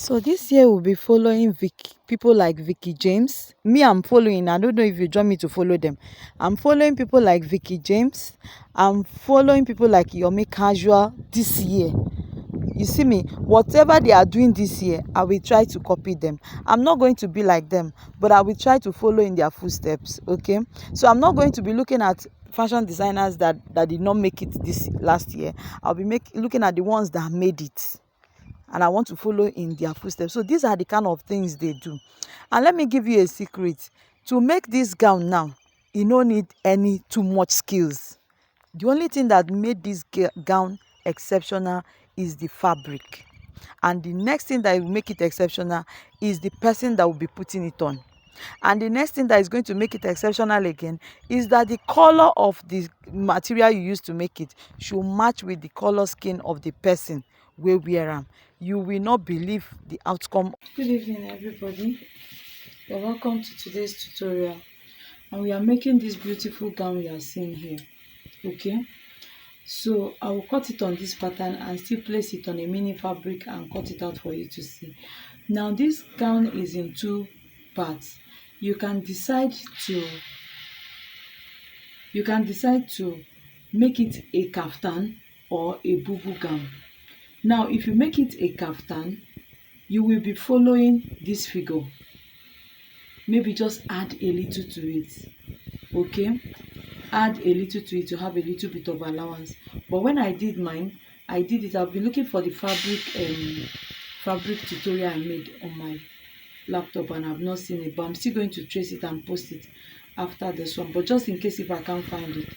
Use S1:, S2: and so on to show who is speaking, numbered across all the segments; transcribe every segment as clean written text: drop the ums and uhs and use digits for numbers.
S1: So this year we'll be following people like VEKEE James. Me, I'm following. I don't know if you join me to follow them. I'm following people like VEKEE James. I'm following people like YOMI Casual this year. You see me, whatever they are doing this year, I will try to copy them. I'm not going to be like them, but I will try to follow in their footsteps. Okay, so I'm not going to be looking at fashion designers that did not make it this last year. I'll be looking at the ones that made it, and I want to follow in their footsteps. So these are the kind of things they do. And let me give you a secret. To make this gown now, you no need any too much skills. The only thing that made this gown exceptional is the fabric. And the next thing that will make it exceptional is the person that will be putting it on. And the next thing that is going to make it exceptional again is that the color of the material you use to make it should match with the color skin of the person wey wear am. You will not believe the outcome. Good evening, everybody. You're welcome to today's tutorial, and we are making this beautiful gown we are seeing here. Okay, so I will cut it on this pattern and still place it on a mini fabric and cut it out for you to see. Now this gown is in two parts. You can decide to make it a kaftan or a bubu gown. Now if you make it a kaftan, you will be following this figure. Maybe just add a little to it. Okay, add a little to it to have a little bit of allowance. But when I did mine, I've been looking for the fabric tutorial I made on my laptop, and I've not seen it, but I'm still going to trace it and post it after this one. But just in case if I can't find it,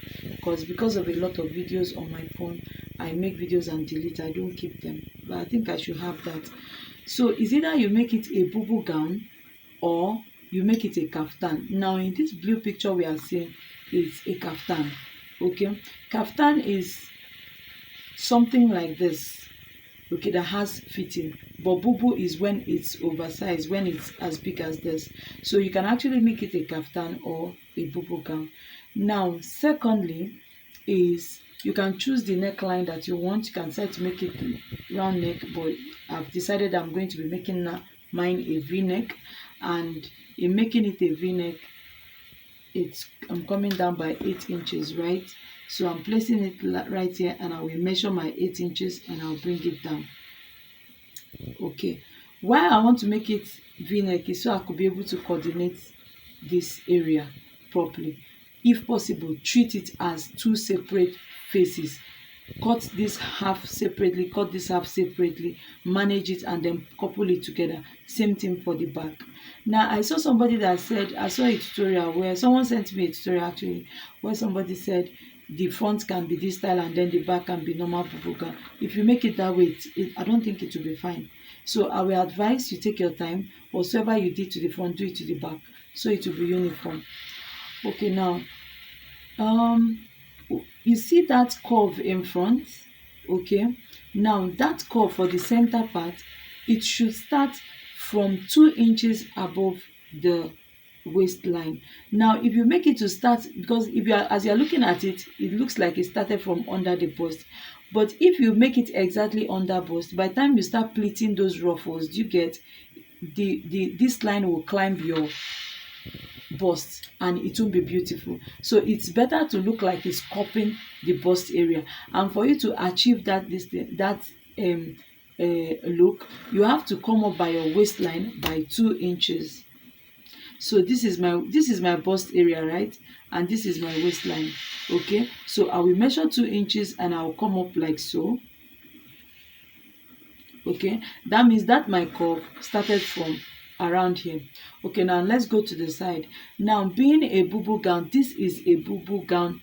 S1: because of a lot of videos on my phone, I make videos and delete. I don't keep them, but I think I should have that. So it's either you make it a bubu gown or you make it a kaftan. Now in this blue picture we are seeing, it's a kaftan. Okay, kaftan is something like this, okay, that has fitting. But bubu is when it's oversized, when it's as big as this. So you can actually make it a kaftan or a bubu gown. Now secondly is you can choose the neckline that you want. You can decide to make it round neck, but I've decided I'm going to be making mine a v-neck. And in making it a v-neck, I'm coming down by 8 inches, right? So I'm placing it right here, and I will measure my 8 inches and I'll bring it down. Okay, why I want to make it v-neck is so I could be able to coordinate this area properly. If possible, treat it as two separate faces. Cut this half separately, cut this half separately, manage it, and then couple it together. Same thing for the back. Now I saw somebody that said, I saw a tutorial where someone sent me a tutorial actually, where somebody said the front can be this style and then the back can be normal bubu gown. If you make it that way, I don't think it will be fine. So I will advise you take your time. Whatsoever you did to the front, do it to the back, so it will be uniform. Okay, now you see that curve in front. Okay, now that curve for the center part, it should start from 2 inches above the waistline. Now if you make it to start, because if you are, as you are looking at it, it looks like it started from under the bust, but if you make it exactly under bust, by the time you start pleating those ruffles, you get this line will climb your bust and it won't be beautiful. So it's better to look like it's cupping the bust area, and for you to achieve that look, you have to come up by your waistline by 2 inches. So this is my bust area, right? And this is my waistline. Okay, so I will measure 2 inches and I'll come up like so. Okay, that means that my curve started from around here. Okay, now let's go to the side. Now being a bubu gown, this is a bubu gown.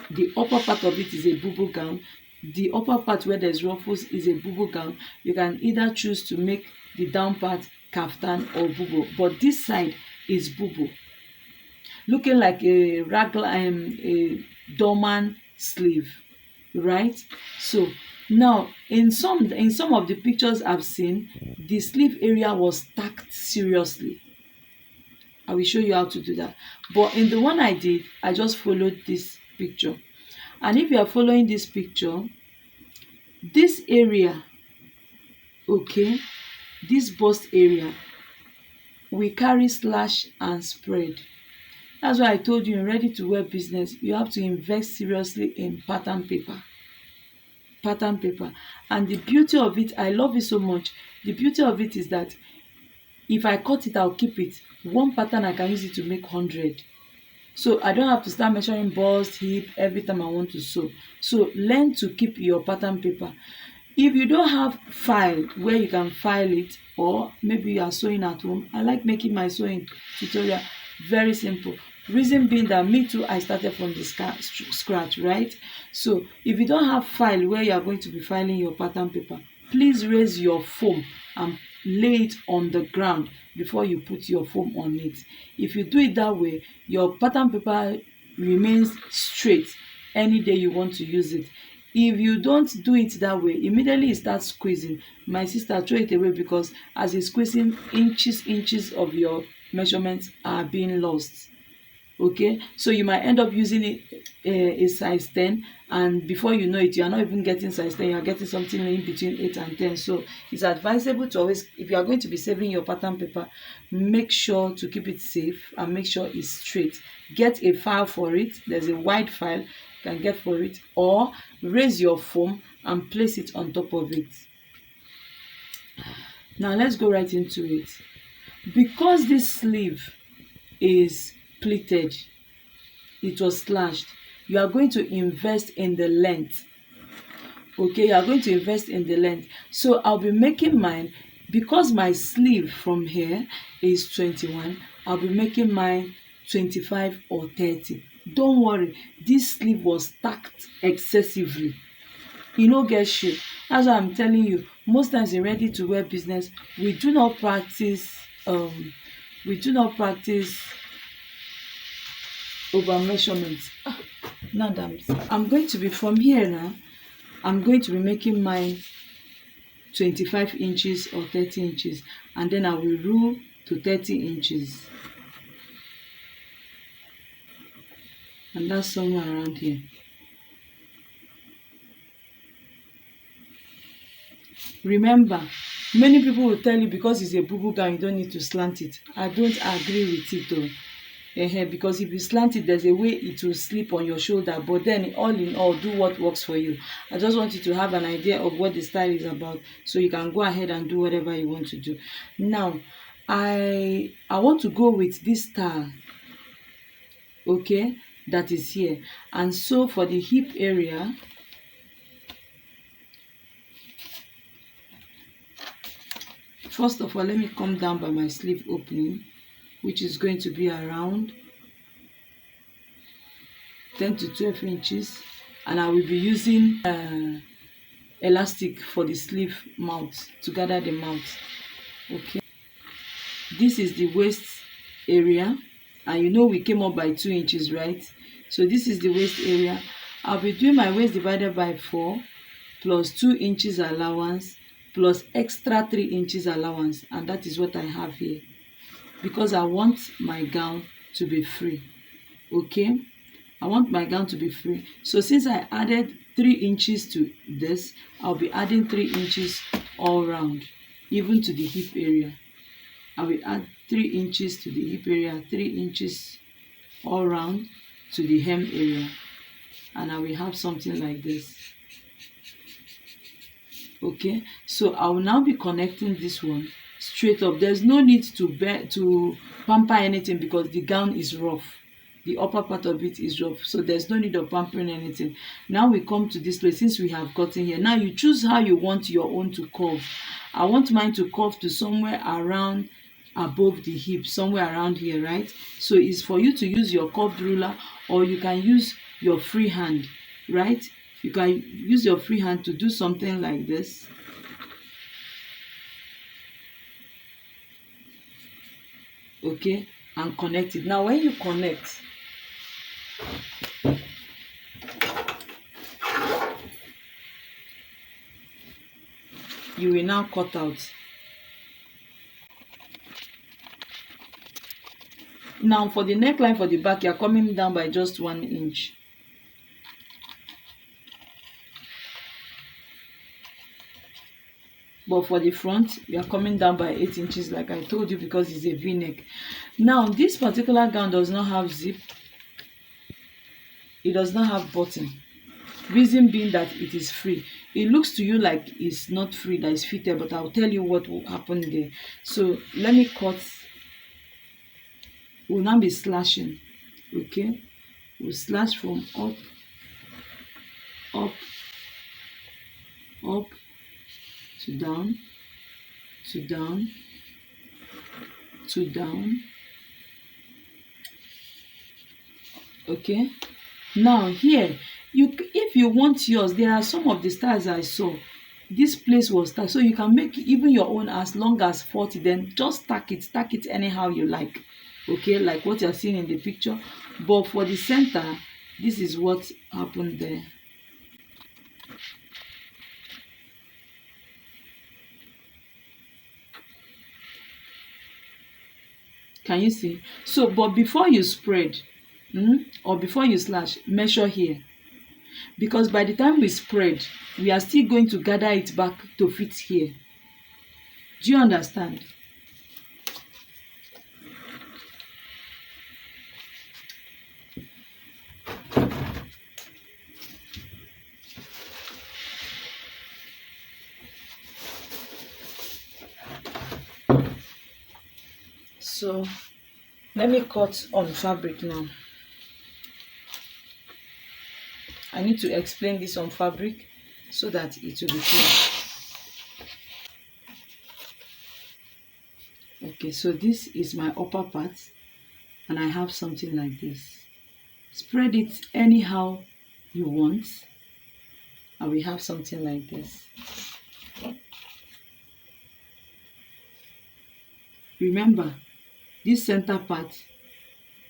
S1: The upper part of it is a bubu gown. The upper part where there's ruffles is a bubu gown. You can either choose to make the down part kaftan or bubu, but this side is bubu, looking like a raglan, a dorman sleeve, right? So now in some of the pictures I've seen, the sleeve area was stacked seriously. I will show you how to do that, but in the one I did, I just followed this picture. And if you are following this picture, this area, okay, this bust area we carry slash and spread. That's why I told you in ready to wear business you have to invest seriously in pattern paper. And the beauty of it, I love it so much. The beauty of it is that if I cut it, I'll keep it. One pattern I can use it to make 100. So I don't have to start measuring bust, hip every time I want to sew. So learn to keep your pattern paper. If you don't have file where you can file it, or maybe you are sewing at home, I like making my sewing tutorial very simple. Reason being that me too, I started from the scratch, right? So if you don't have file where you are going to be filing your pattern paper, please raise your foam and lay it on the ground before you put your foam on it. If you do it that way, your pattern paper remains straight any day you want to use it. If you don't do it that way, immediately it starts squeezing. My sister, throw it away, because as it's squeezing, inches of your measurements are being lost. Okay, so you might end up using it a size 10, and before you know it, you are not even getting size 10, you are getting something in between 8 and 10. So it's advisable to always, if you are going to be saving your pattern paper, make sure to keep it safe and make sure it's straight. Get a file for it. There's a wide file you can get for it, or raise your foam and place it on top of it. Now let's go right into it. Because this sleeve is pleated, it was slashed, you are going to invest in the length. Okay, you are going to invest in the length. So I'll be making mine, because my sleeve from here is 21, I'll be making mine 25 or 30. Don't worry, this sleeve was stacked excessively, e no get shape. That's why I'm telling you, most times in ready to wear business, we do not practice over measurements. Now that I'm going to be from here now, I'm going to be making mine 25 inches or 30 inches, and then I will rule to 30 inches, and that's somewhere around here. Remember, many people will tell you because it's a bubu gown you don't need to slant it. I don't agree with it though. Because if you slant it, there's a way it will slip on your shoulder, but then all in all, do what works for you. I just want you to have an idea of what the style is about, so you can go ahead and do whatever you want to do. Now I want to go with this style, okay, that is here. And so for the hip area, first of all, let me come down by my sleeve opening, which is going to be around 10 to 12 inches, and I will be using elastic for the sleeve mouth to gather the mouth. Okay, this is the waist area, and you know we came up by 2 inches, right? So this is the waist area. I'll be doing my waist divided by 4 plus 2 inches allowance plus extra 3 inches allowance, and that is what I have here, because I want my gown to be free. Okay, I want my gown to be free. So since I added 3 inches to this, I'll be adding 3 inches all round, even to the hip area. I will add 3 inches to the hip area, 3 inches all round to the hem area, and I will have something like this. Okay, so I will now be connecting this one straight up. There's no need to pamper anything, because the gown is rough. The upper part of it is rough, so there's no need of pampering anything. Now we come to this place. Since we have gotten here, now you choose how you want your own to curve. I want mine to curve to somewhere around above the hip, somewhere around here, right? So it's for you to use your curved ruler, or you can use your free hand, right? You can use your free hand to do something like this. Okay, and connect it. Now when you connect, you will now cut out. Now for the neckline for the back, you are coming down by just 1 inch. but for the front we are coming down by 8 inches like I told you, because it's a v-neck. Now this particular gown does not have zip, it does not have button, reason being that it is free. It looks to you like it's not free, that is fitted, but I'll tell you what will happen there. So let me cut. We'll now be slashing. Okay, we'll slash from up, up, up to down, to down, to down. Okay, now here, if you want yours, there are some of the styles I saw, this place was tacked, so you can make even your own as long as 40, then just tack it anyhow you like. Okay, like what you're seeing in the picture, but for the center, this is what happened there. Can you see? So but before you spread, or before you slash, measure here, because by the time we spread, we are still going to gather it back to fit here. Do you understand? So let me cut on fabric now. I need to explain this on fabric so that it will be clear. Okay, so this is my upper part, and I have something like this. Spread it anyhow you want, and we have something like this. Remember, this center part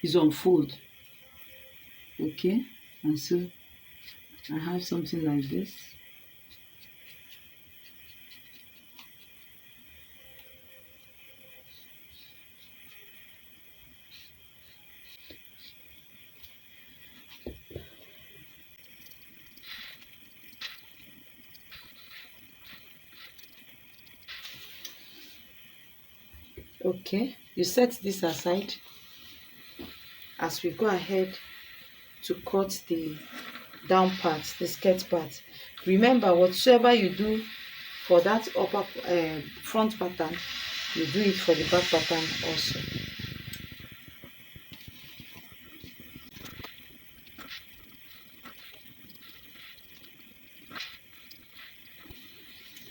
S1: is on fold. Okay, and so I have something like this. Okay, you set this aside as we go ahead to cut the down part, the skirt part. Remember, whatsoever you do for that upper front pattern, you do it for the back pattern also.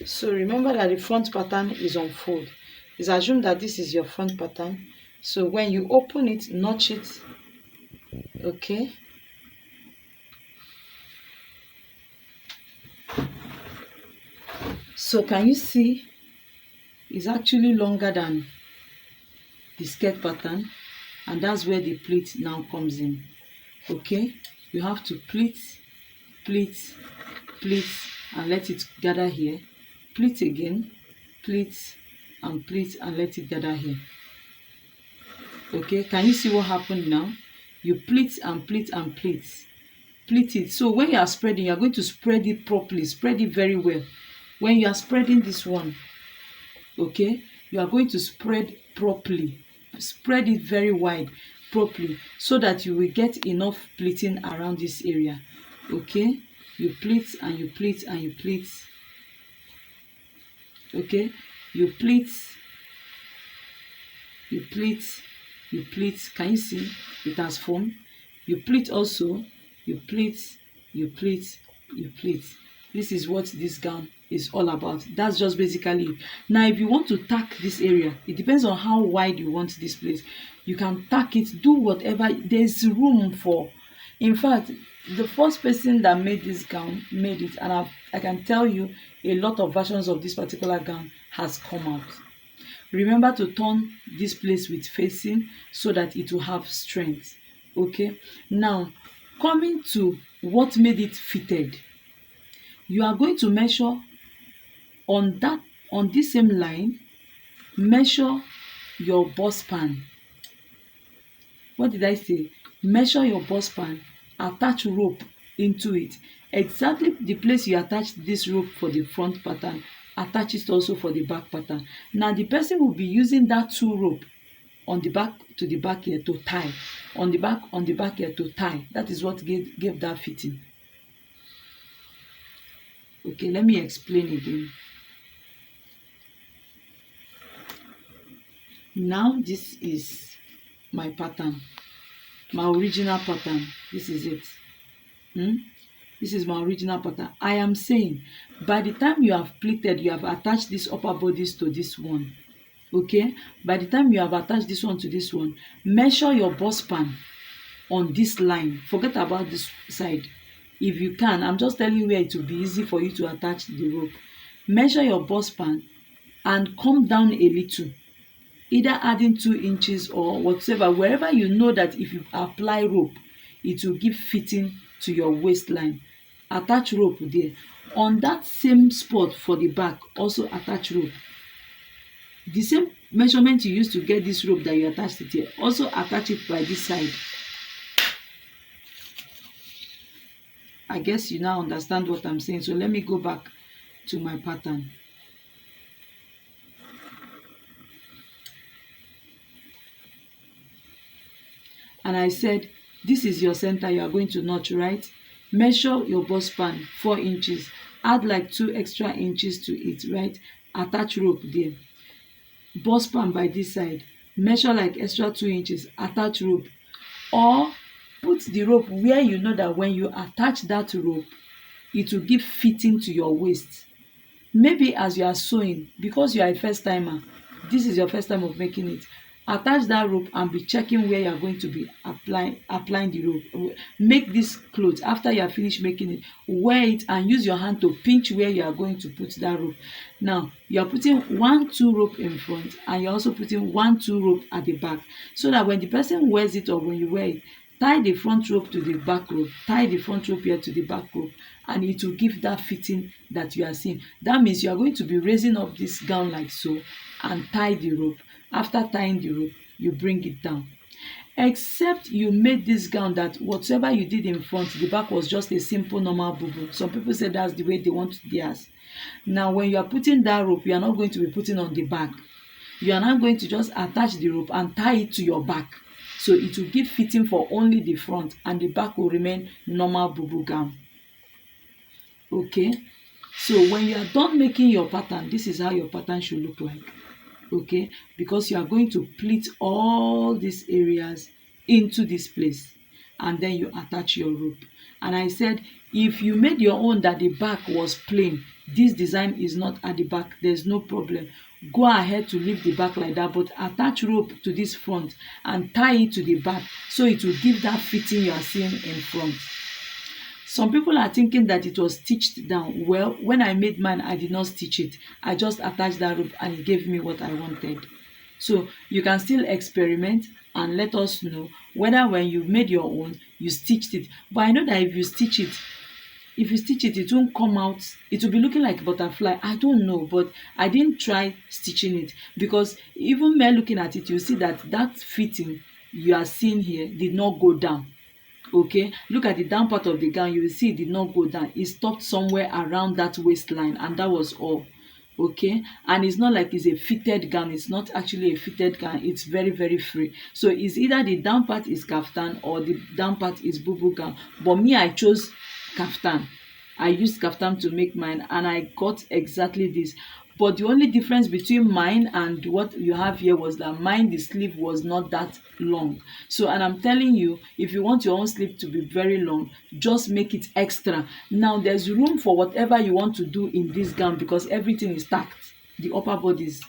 S1: So remember that the front pattern is on fold. It's assumed that this is your front pattern. So when you open it, notch it. Okay. So can you see it's actually longer than the skirt pattern, and that's where the pleat now comes in. Okay, you have to pleat, pleat, pleat, and let it gather here. Pleat again, pleat, and pleat, and let it gather here. Okay, can you see what happened now? You pleat and pleat and pleat, pleat it. So when you are spreading, you are going to spread it properly, spread it very well. When you are spreading this one, okay, you are going to spread properly, spread it very wide properly, so that you will get enough pleating around this area. Okay, you pleat and you pleat and you pleat. Okay, you pleat, you pleat, you pleat. Can you see it has formed? You pleat also, you pleat, you pleat, you pleat. This is what this gown is all about. That's just basically it. Now if you want to tack this area, it depends on how wide you want this place. You can tack it, do whatever there's room for. In fact, the first person that made this gown made it, and I can tell you a lot of versions of this particular gown has come out. Remember to turn this place with facing so that it will have strength. Okay, now coming to what made it fitted, you are going to measure on this same line, measure your bust span. What did I say? Measure your bust span, attach rope into it. Exactly the place you attach this rope for the front pattern, attach it also for the back pattern. Now the person will be using that 2 rope on the back to the back here to tie, on the back here to tie. That is what gave that fitting. Okay, let me explain again. Now this is my pattern, my original pattern. This is it. This is my original pattern. I am saying by the time you have pleated, you have attached this upper bodice to this one. Okay, by the time you have attached this one to this one, measure your bust span on this line. Forget about this side if you can. I'm just telling you where it will be easy for you to attach the rope. Measure your bust span and come down a little, either adding 2 inches or whatever, wherever you know that if you apply rope it will give fitting to your waistline. Attach rope there. On that same spot for the back, also attach rope. The same measurement you used to get this rope that you attached it here, also attach it by this side. I guess you now understand what I'm saying. So let me go back to my pattern. And I said, this is your center you are going to notch, right? Measure your bust span 4 inches. Add like 2 extra inches to it, right? Attach rope there. Bust span by this side. Measure like extra 2 inches. Attach rope. Or put the rope where you know that when you attach that rope, it will give fitting to your waist. Maybe as you are sewing, because you are a first timer, this is your first time of making it, attach that rope and be checking where you are going to be applying the rope. Make this cloth after you are finished making it, wear it and use your hand to pinch where you are going to put that rope. Now you are putting 1-2 rope in front and you're also putting 1-2 rope at the back, so that when the person wears it or when you wear it, tie the front rope to the back rope, tie the front rope here to the back rope, and it will give that fitting that you are seeing. That means you are going to be raising up this gown like so and tie the rope. After tying the rope, you bring it down. Except you made this gown that whatever you did in front, the back was just a simple normal bubu. Some people say that's the way they want theirs. Now when you are putting that rope, you are not going to be putting on the back. You are now going to just attach the rope and tie it to your back. So it will give fitting for only the front and the back will remain normal bubu gown. Okay, so when you are done making your pattern, this is how your pattern should look like. Okay, because you are going to pleat all these areas into this place and then you attach your rope. And I said, if you made your own that the back was plain, this design is not at the back, there's no problem. Go ahead to leave the back like that, but attach rope to this front and tie it to the back so it will give that fitting you are seeing in front. Some people are thinking that it was stitched down. Well, when I made mine, I did not stitch it. I just attached that rope and it gave me what I wanted. So you can still experiment and let us know whether when you made your own, you stitched it. But I know that if you stitch it, it won't come out. It will be looking like butterfly. I don't know, but I didn't try stitching it because even me looking at it, you see that that fitting you are seeing here did not go down. Okay, look at the down part of the gown, you will see it did not go down. It stopped somewhere around that waistline and that was all. Okay, and it's not like it's a fitted gown. It's not actually a fitted gown. It's very, very free. So it's either the down part is kaftan or the down part is bubu gown. But me, I chose kaftan. I used kaftan to make mine and I got exactly this. But the only difference between mine and what you have here was that mine, the sleeve was not that long. So, and I'm telling you, if you want your own sleeve to be very long, just make it extra. Now, there's room for whatever you want to do in this gown because everything is stacked, the upper bodies.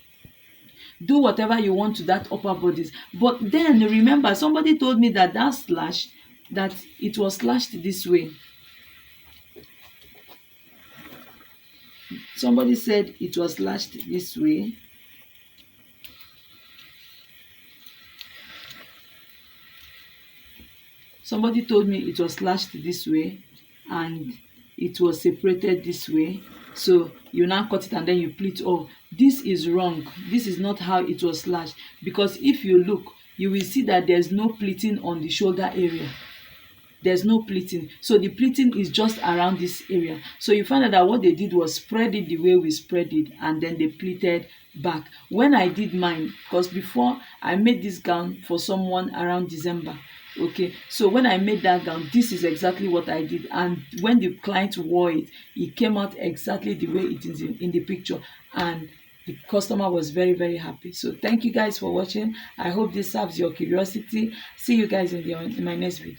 S1: Do whatever you want to that upper bodies. But then remember, somebody told me that that it was slashed this way. Somebody said it was slashed this way. Somebody told me it was slashed this way and it was separated this way. So you now cut it and then you pleat. Oh, this is wrong. This is not how it was slashed. Because if you look, you will see that there's no pleating on the shoulder area. there's no pleating, so the pleating is just around this area. So you find out that what they did was spread it the way we spread it, and then they pleated back. When I did mine, because before I made this gown for someone around December, okay, so when I made that gown, this is exactly what I did, and when the client wore it, it came out exactly the way it is in the picture, and the customer was very, very happy. So thank you guys for watching. I hope this serves your curiosity. See you guys in my next video.